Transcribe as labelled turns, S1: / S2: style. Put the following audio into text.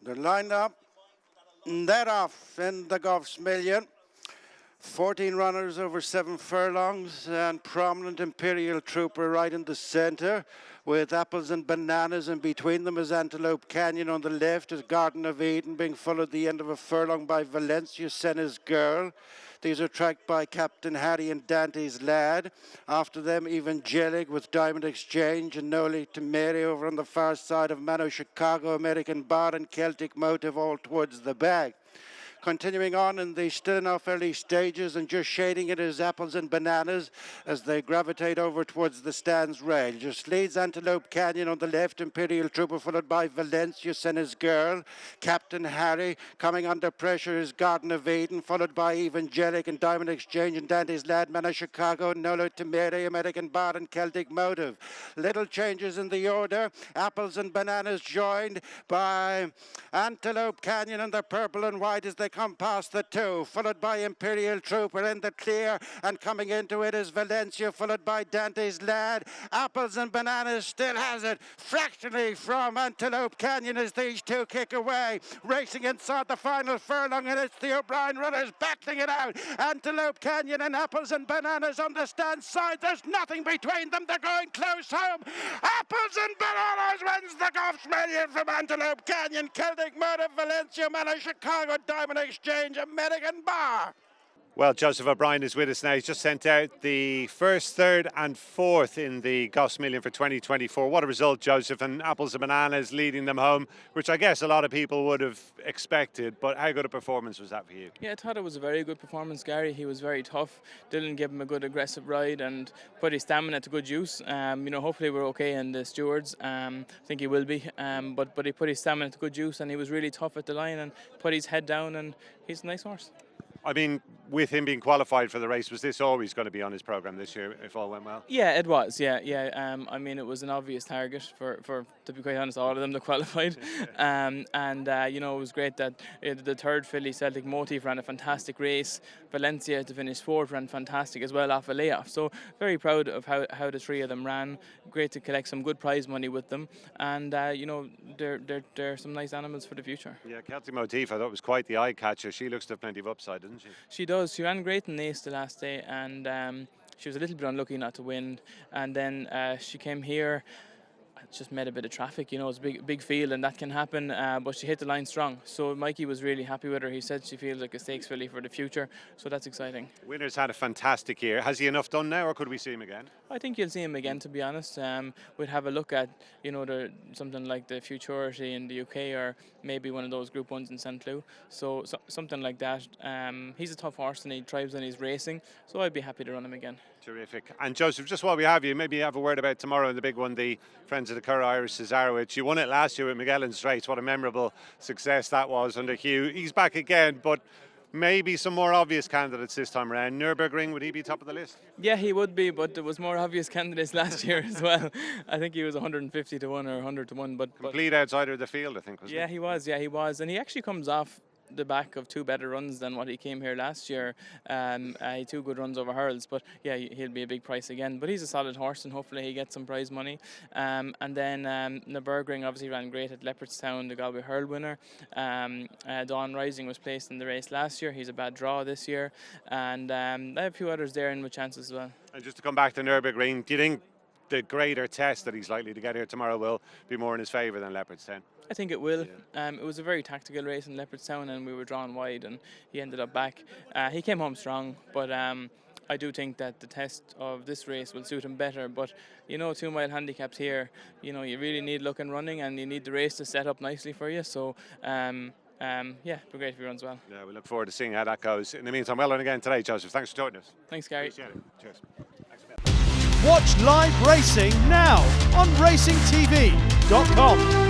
S1: They're lined up. And they're off in the Goffs Million. 14 runners over 7 furlongs, and prominent Imperial Trooper right in the centre, with Apples and Bananas in between them as Antelope Canyon on the left, as Garden of Eden being followed at the end of a furlong by Valencia Senna's Girl. These are tracked by Captain Harry and Dante's Lad. After them, Evangelic with Diamond Exchange and Noli Temeri over on the far side of Mano Chicago, American Bar and Celtic Motive all towards the back. Continuing on in the still enough early stages and just shading it is Apples and Bananas as they gravitate over towards the stands rail. Just leads Antelope Canyon on the left, Imperial Trooper followed by Valencia Senna's Girl. Captain Harry coming under pressure is Garden of Eden, followed by Evangelic and Diamond Exchange and Dante's Lad, Mana Chicago, Nolo Temeri, American Bar and Celtic Motive. Little changes in the order. Apples and Bananas joined by Antelope Canyon and the purple and white as they come past the two, followed by Imperial Trooper in the clear, and coming into it is Valencia, followed by Dante's Lad. Apples and Bananas still has it fractionally from Antelope Canyon as these two kick away, racing inside the final furlong, and it's the O'Brien runners battling it out. Antelope Canyon and Apples and Bananas on the stand side. There's nothing between them. They're going close home. Apples and Bananas wins the Goffs Million from Antelope Canyon. Celtic Motive, Valencia, Mana Chicago, Diamond Exchange, American Bar.
S2: Well, Joseph O'Brien is with us now. He's just sent out the first, third and fourth in the Goffs Million for 2024. What a result, Joseph, and Apples and Bananas leading them home, which I guess a lot of people would have expected, but how good a performance was that for you?
S3: Yeah, I thought it was a very good performance, Gary. He was very tough. Dylan gave him a good aggressive ride and put his stamina to good use. Hopefully we're okay in the stewards. I think he will be, but he put his stamina to good use, and he was really tough at the line and put his head down, and he's a nice horse.
S2: I mean, with him being qualified for the race, was this always going to be on his programme this year, if all went well?
S3: Yeah, it was, yeah. It was an obvious target for to be quite honest, all of them that qualified. It was great that the third filly, Celtic Motive, ran a fantastic race. Valencia to finish fourth ran fantastic as well off a layoff. So very proud of how the three of them ran. Great to collect some good prize money with them. And, they're some nice animals for the future.
S2: Yeah, Celtic Motif, I thought was quite the eye catcher. She looks to have plenty of upside, doesn't she?
S3: She does. She ran great in the Ace the last day, and she was a little bit unlucky not to win. And then she came here, just met a bit of traffic. It's a big field, and that can happen. But she hit the line strong. So Mikey was really happy with her. He said she feels like a stakes filly for the future. So that's exciting.
S2: Winner's had a fantastic year. Has he enough done now, or could we see him again?
S3: I think you'll see him again, to be honest. We'd have a look at, something like the Futurity in the UK, or maybe one of those Group 1s in St. Cloud. So something like that. He's a tough horse and he thrives on his racing. So I'd be happy to run him again.
S2: Terrific. And Joseph, just while we have you, maybe have a word about tomorrow in the big one, the Friends of the Curragh Irish Cesarewitch. You won it last year with Magellan's Race. What a memorable success that was under Hugh. He's back again, but maybe some more obvious candidates this time around. Nürburgring, would he be top of the list?
S3: Yeah, he would be, but there was more obvious candidates last year as well. I think he was 150 to 1 or 100 to 1. But
S2: complete outsider of the field, I think, wasn't
S3: he? Yeah, he was. And he actually comes off the back of 2 better runs than what he came here last year. He had 2 good runs over hurdles, but yeah, he'll be a big price again. But he's a solid horse, and hopefully he gets some prize money. And then Nürburgring obviously ran great at Leopardstown, the Galway Hurl winner. Dawn Rising was placed in the race last year. He's a bad draw this year, and I have a few others there in with chances as well.
S2: And just to come back to Nürburgring, do you think the greater test that he's likely to get here tomorrow will be more in his favour than Leopardstown?
S3: I think it will. Yeah. It was a very tactical race in Leopardstown, and we were drawn wide, and he ended up back. He came home strong, but I do think that the test of this race will suit him better. But 2 mile handicaps here, you really need luck and running, and you need the race to set up nicely for you. So it'd be great if he runs well. Yeah,
S2: we look forward to seeing how that goes. In the meantime, well done again today, Joseph. Thanks for joining us.
S3: Thanks, Gary.
S2: Appreciate it. Cheers.
S4: Watch live racing now on racingtv.com.